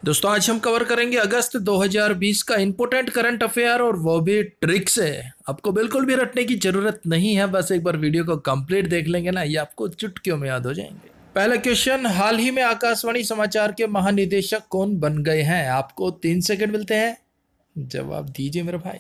दोस्तों आज हम कवर करेंगे अगस्त 2020 का इंपॉर्टेंट करंट अफेयर और वो भी ट्रिक से। आपको बिल्कुल भी रटने की जरूरत नहीं है, बस एक बार वीडियो को कंप्लीट देख लेंगे ना, ये आपको चुटकियों में याद हो जाएंगे। पहला क्वेश्चन, हाल ही में आकाशवाणी समाचार के महानिदेशक कौन बन गए हैं? आपको 3 सेकंड मिलते हैं, जवाब दीजिए मेरे भाई।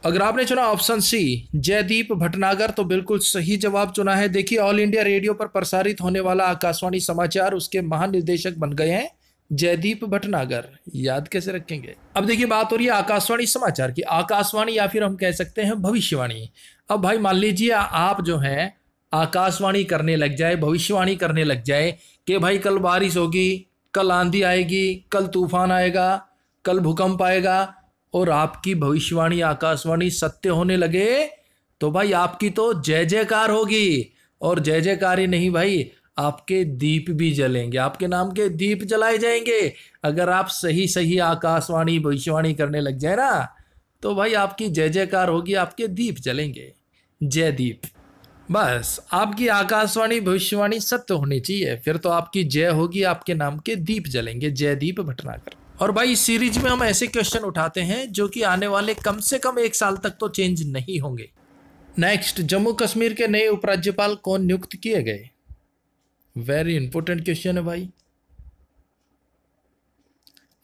अगर आपने चुना ऑप्शन सी जयदीप भटनागर तो बिल्कुल सही जवाब चुना है। देखिए, ऑल इंडिया रेडियो पर प्रसारित होने वाला आकाशवाणी समाचार, उसके महानिदेशक बन गए हैं जयदीप भटनागर। याद कैसे रखेंगे? अब देखिए, बात हो रही है आकाशवाणी समाचार की। आकाशवाणी या फिर हम कह सकते हैं भविष्यवाणी। अब भाई मान लीजिए आप जो है आकाशवाणी करने लग जाए, भविष्यवाणी करने लग जाए कि भाई कल बारिश होगी, कल आंधी आएगी, कल तूफान आएगा, कल भूकंप आएगा, और आपकी भविष्यवाणी आकाशवाणी सत्य होने लगे तो भाई आपकी तो जय जयकार होगी। और जय जयकार ही नहीं भाई, आपके दीप भी जलेंगे, आपके नाम के दीप जलाए जाएंगे। अगर आप सही सही आकाशवाणी भविष्यवाणी करने लग जाए ना तो भाई आपकी जय जयकार होगी, आपके दीप जलेंगे। जय दीप। बस आपकी आकाशवाणी भविष्यवाणी सत्य होनी चाहिए, फिर तो आपकी जय होगी, आपके नाम के दीप जलेंगे। जयदीप भटनागर। और भाई इस सीरीज में हम ऐसे क्वेश्चन उठाते हैं जो कि आने वाले कम से कम 1 साल तक तो चेंज नहीं होंगे। नेक्स्ट, जम्मू कश्मीर के नए उपराज्यपाल कौन नियुक्त किए गए? वेरी इंपॉर्टेंट क्वेश्चन है भाई।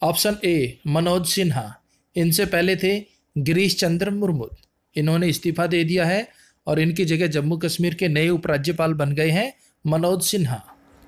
ऑप्शन ए मनोज सिन्हा, इनसे पहले थे गिरीश चंद्र मुर्मू, इन्होंने इस्तीफा दे दिया है और इनकी जगह जम्मू कश्मीर के नए उपराज्यपाल बन गए हैं मनोज सिन्हा।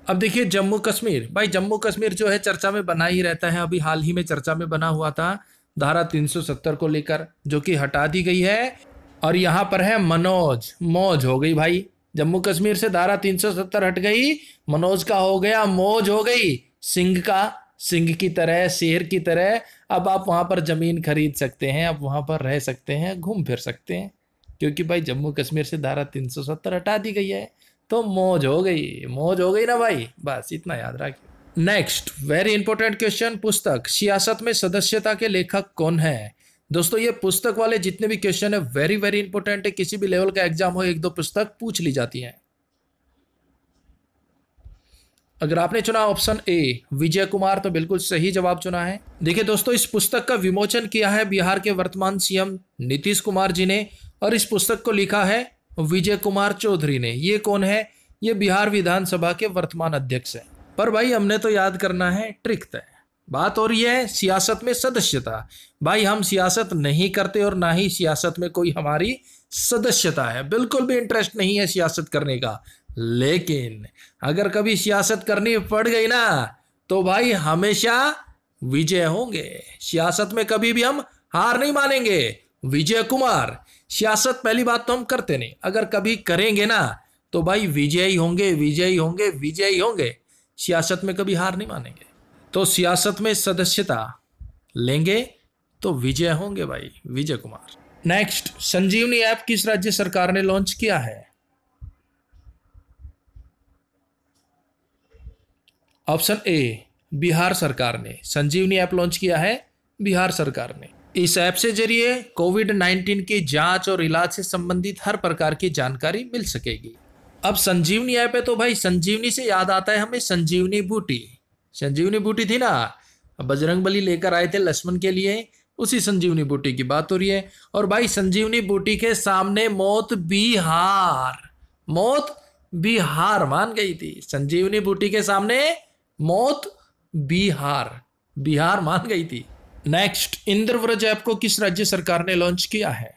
अब देखिए जम्मू कश्मीर, भाई जम्मू कश्मीर जो है चर्चा में बना ही रहता है। अभी हाल ही में चर्चा में बना हुआ था धारा 370 को लेकर, जो कि हटा दी गई है। और यहाँ पर है मनोज, मौज हो गई भाई। जम्मू कश्मीर से धारा 370 हट गई, मनोज का हो गया मौज हो गई। सिंह का, सिंह की तरह, शेर की तरह। अब आप वहां पर जमीन खरीद सकते हैं, अब वहां पर रह सकते हैं, घूम फिर सकते हैं, क्योंकि भाई जम्मू कश्मीर से धारा 370 हटा दी गई है। तो मौज हो गई, मौज हो गई ना भाई, बस इतना याद रखिए। नेक्स्ट, वेरी इंपॉर्टेंट क्वेश्चन, पुस्तक सियासत में सदस्यता के लेखक कौन है? दोस्तों ये पुस्तक वाले जितने भी क्वेश्चन है वेरी वेरी इंपॉर्टेंट है। किसी भी लेवल का एग्जाम हो, 1-2 पुस्तक पूछ ली जाती हैं। अगर आपने चुना ऑप्शन ए विजय कुमार तो बिल्कुल सही जवाब चुना है। देखिए दोस्तों, इस पुस्तक का विमोचन किया है बिहार के वर्तमान सीएम नीतीश कुमार जी ने, और इस पुस्तक को लिखा है विजय कुमार चौधरी ने। ये कौन है? ये बिहार विधानसभा के वर्तमान अध्यक्ष हैं। पर भाई हमने तो याद करना है ट्रिक तय। बात हो रही है सियासत में सदस्यता। भाई हम सियासत नहीं करते और ना ही सियासत में कोई हमारी सदस्यता है, बिल्कुल भी इंटरेस्ट नहीं है सियासत करने का। लेकिन अगर कभी सियासत करनी पड़ गई ना तो भाई हमेशा विजय होंगे। सियासत में कभी भी हम हार नहीं मानेंगे। विजय कुमार, सियासत पहली बात तो हम करते नहीं, अगर कभी करेंगे ना तो भाई विजयी होंगे, विजयी होंगे, विजयी होंगे। सियासत में कभी हार नहीं मानेंगे। तो सियासत में सदस्यता लेंगे तो विजय होंगे भाई, विजय कुमार। नेक्स्ट, संजीवनी ऐप किस राज्य सरकार ने लॉन्च किया है? ऑप्शन ए बिहार सरकार ने संजीवनी ऐप लॉन्च किया है, बिहार सरकार ने। इस ऐप से जरिए कोविड-19 की जांच और इलाज से संबंधित हर प्रकार की जानकारी मिल सकेगी। अब संजीवनी ऐप है तो भाई संजीवनी से याद आता है हमें संजीवनी बूटी। संजीवनी बूटी थी ना, बजरंगबली लेकर आए थे लक्ष्मण के लिए, उसी संजीवनी बूटी की बात हो रही है। और भाई संजीवनी बूटी के सामने मौत भी हार, मौत भी हार मान गई थी। संजीवनी बूटी के सामने मौत बिहार, बिहार मान गई थी। नेक्स्ट, इंद्रव्रज ऐप को किस राज्य सरकार ने लॉन्च किया है?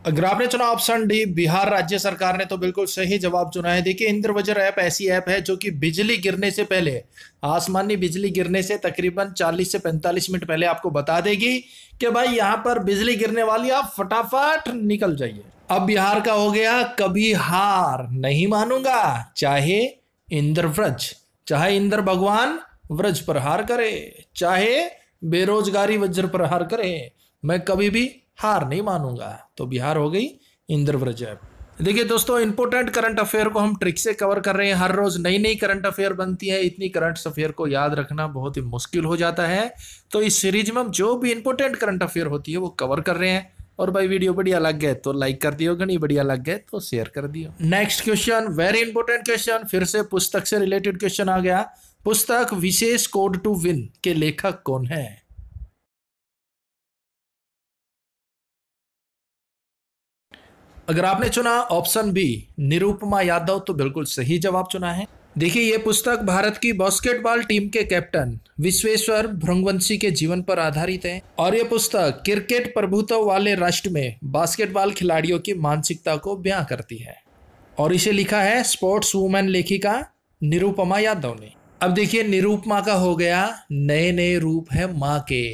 अगर आपने चुना ऑप्शन डी बिहार राज्य सरकार ने तो बिल्कुल सही जवाब चुना है। देखिए इंद्रव्रज ऐप ऐसी ऐप है जो कि बिजली गिरने से पहले, आसमानी बिजली गिरने से तकरीबन 40 से 45 मिनट पहले आपको बता देगी कि भाई यहां पर बिजली गिरने वाली, आप फटाफट निकल जाइए। अब बिहार का हो गया कभी हार नहीं मानूंगा, चाहे इंद्रव्रज, चाहे इंद्र भगवान व्रज पर हार करे, चाहे बेरोजगारी वज्र पर हार करे, मैं कभी भी हार नहीं मानूंगा। तो बिहार हो गई इंद्रव्रज ऐप। देखिए दोस्तों, इंपोर्टेंट करंट अफेयर को हम ट्रिक से कवर कर रहे हैं। हर रोज नई नई करंट अफेयर बनती है, इतनी करंट अफेयर को याद रखना बहुत ही मुश्किल हो जाता है। तो इस सीरीज में हम जो भी इंपोर्टेंट करंट अफेयर होती है वो कवर कर रहे हैं। और भाई वीडियो बढ़िया लग गए तो लाइक कर दियो, नहीं बढ़िया लग गए तो शेयर कर दियो। Next question, very important question, फिर से पुस्तक से रिलेटेड क्वेश्चन आ गया। पुस्तक विशेष कोड टू विन के लेखक कौन है? अगर आपने चुना ऑप्शन बी निरुपमा यादव तो बिल्कुल सही जवाब चुना है। देखिए ये पुस्तक भारत की बास्केटबॉल टीम के कैप्टन विश्वेश्वर भृंगवंशी के जीवन पर आधारित है और ये पुस्तक क्रिकेट प्रभुत्व वाले राष्ट्र में बास्केटबॉल खिलाड़ियों की मानसिकता को बयां करती है और इसे लिखा है स्पोर्ट्स वुमेन लेखिका निरुपमा यादव ने। अब देखिए निरुपमा का हो गया नए नए रूप है माँ के,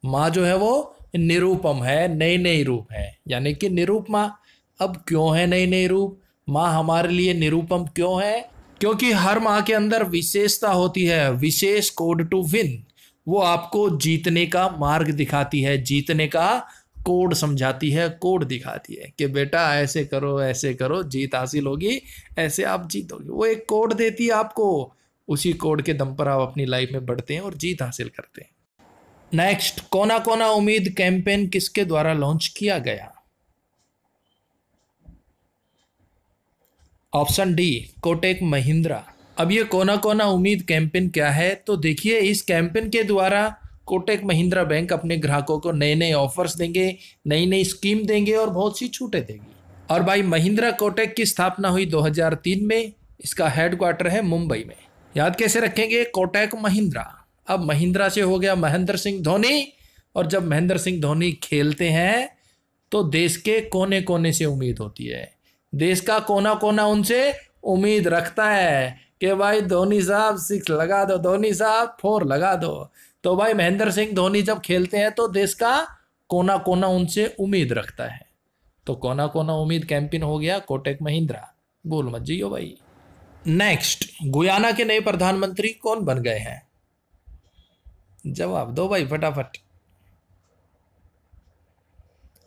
माँ जो है वो निरुपम है, नए नए रूप है, यानी कि निरुपमा। अब क्यों है नए नए रूप? माँ हमारे लिए निरुपम क्यों है? क्योंकि हर माँ के अंदर विशेषता होती है, विशेष कोड टू विन। वो आपको जीतने का मार्ग दिखाती है, जीतने का कोड समझाती है, कोड दिखाती है कि बेटा ऐसे करो जीत हासिल होगी, ऐसे आप जीतोगे। वो एक कोड देती है आपको, उसी कोड के दम पर आप अपनी लाइफ में बढ़ते हैं और जीत हासिल करते हैं। नेक्स्ट, कोना कोना उम्मीद कैंपेन किसके द्वारा लॉन्च किया गया? Option D Kotak Mahindra. अब ये कोना कोना उम्मीद कैंपेन क्या है? तो देखिए इस कैंपेन के द्वारा कोटक महिंद्रा बैंक अपने ग्राहकों को नए नए ऑफर्स देंगे, नई नई स्कीम देंगे और बहुत सी छूटें देगी। और भाई महिंद्रा कोटक की स्थापना हुई 2003 में, इसका हेडक्वार्टर है मुंबई में। याद कैसे रखेंगे? कोटक महिंद्रा। अब महिंद्रा से हो गया महेंद्र सिंह धोनी, और जब महेंद्र सिंह धोनी खेलते हैं तो देश के कोने कोने से उम्मीद होती है, देश का कोना कोना उनसे उम्मीद रखता है कि भाई धोनी साहब 6 लगा दो, धोनी साहब 4 लगा दो। तो भाई महेंद्र सिंह धोनी जब खेलते हैं तो देश का कोना कोना उनसे उम्मीद रखता है। तो कोना कोना उम्मीद कैंपेन हो गया कोटक महिंद्रा, भूल मत जियो भाई। नेक्स्ट, गुयाना के नए प्रधानमंत्री कौन बन गए हैं? जवाब दो भाई फटाफट।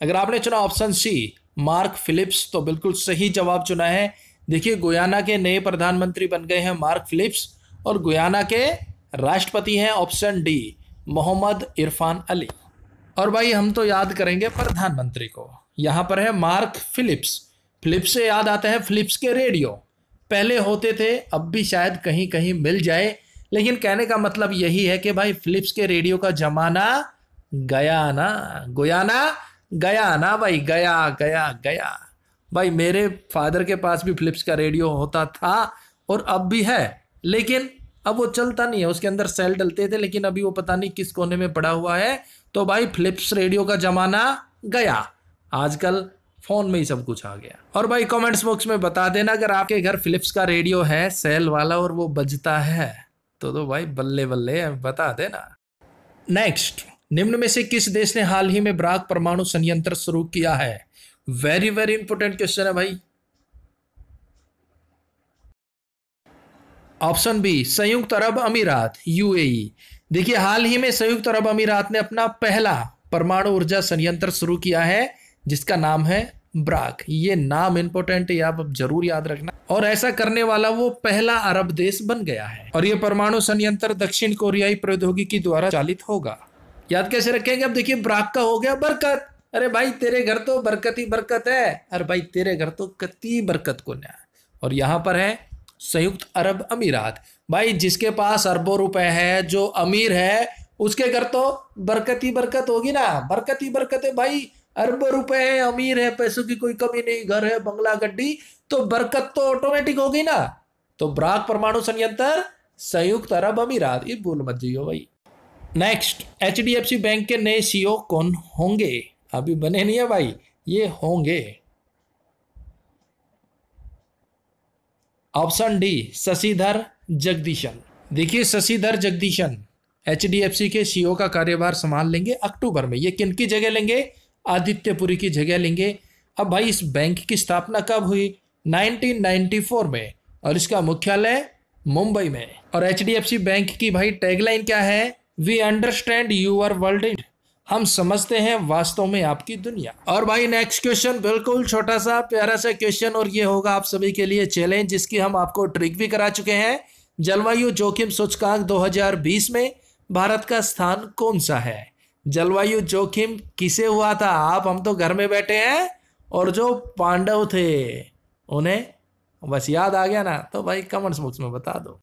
अगर आपने चुना ऑप्शन सी मार्क फिलिप्स तो बिल्कुल सही जवाब चुना है। देखिए गुयाना के नए प्रधानमंत्री बन गए हैं मार्क फिलिप्स, और गुयाना के राष्ट्रपति हैं ऑप्शन डी मोहम्मद इरफान अली। और भाई हम तो याद करेंगे प्रधानमंत्री को, यहाँ पर है मार्क फिलिप्स। फिलिप्स से याद आता है फिलिप्स के रेडियो, पहले होते थे, अब भी शायद कहीं कहीं मिल जाए, लेकिन कहने का मतलब यही है कि भाई फिलिप्स के रेडियो का जमाना गया ना, गुयाना गया ना भाई, गया गया गया। भाई मेरे फादर के पास भी फिलिप्स का रेडियो होता था और अब भी है, लेकिन अब वो चलता नहीं है, उसके अंदर सेल डलते थे, लेकिन अभी वो पता नहीं किस कोने में पड़ा हुआ है। तो भाई फिलिप्स रेडियो का जमाना गया, आजकल फोन में ही सब कुछ आ गया। और भाई कमेंट्स बॉक्स में बता देना अगर आपके घर फिलिप्स का रेडियो है सेल वाला और वो बजता है तो भाई बल्ले बल्ले बता देना। नेक्स्ट, निम्न में से किस देश ने हाल ही में ब्राक परमाणु संयंत्र शुरू किया है? वेरी वेरी इंपोर्टेंट क्वेश्चन है भाई। ऑप्शन बी संयुक्त अरब अमीरात यूएई। देखिए हाल ही में संयुक्त अरब अमीरात ने अपना पहला परमाणु ऊर्जा संयंत्र शुरू किया है जिसका नाम है ब्राक। ये नाम इंपॉर्टेंट है, आप जरूर याद रखना। और ऐसा करने वाला वो पहला अरब देश बन गया है और ये परमाणु संयंत्र दक्षिण कोरियाई प्रौद्योगिकी द्वारा चालित होगा। याद कैसे रखेंगे? अब देखिए ब्राक का हो गया बरकत, अरे भाई तेरे घर तो बरकत ही बरकत है, अरे भाई तेरे घर तो कती बरकत को ना। और यहाँ पर है संयुक्त अरब अमीरात, भाई जिसके पास अरबों रुपए है, जो अमीर है, उसके घर तो बरकत ही बरकत होगी ना, बरकत ही बरकत है भाई। अरबों रुपए है, अमीर है, पैसों की कोई कमी नहीं, घर है, बंगला गड्डी, तो बरकत तो ऑटोमेटिक होगी ना। तो ब्राक परमाणु संयंत्र संयुक्त अरब अमीरात, ये भूल मत जाइयो भाई। नेक्स्ट, एचडीएफसी बैंक के नए सीईओ कौन होंगे? अभी बने नहीं है भाई, ये होंगे। Option D Sashidhar Jagdishan. देखिए शशिधर जगदीशन एचडीएफसी के सीईओ का कार्यभार संभाल लेंगे अक्टूबर में। ये किन की जगह लेंगे? आदित्यपुरी की जगह लेंगे। अब भाई इस बैंक की स्थापना कब हुई? 1994 में, और इसका मुख्यालय मुंबई में। और एचडीएफसी बैंक की भाई टैगलाइन क्या है? वी अंडरस्टैंड यूर वर्ल्ड, हम समझते हैं वास्तव में आपकी दुनिया। और भाई नेक्स्ट क्वेश्चन बिल्कुल छोटा सा प्यारा सा क्वेश्चन, और ये होगा आप सभी के लिए चैलेंज, जिसकी हम आपको ट्रिक भी करा चुके हैं। जलवायु जोखिम सूचकांक 2020 में भारत का स्थान कौन सा है? जलवायु जोखिम किसे हुआ था? आप हम तो घर में बैठे हैं, और जो पांडव थे उन्हें। बस याद आ गया ना? तो भाई कमेंट्स बॉक्स में बता दो।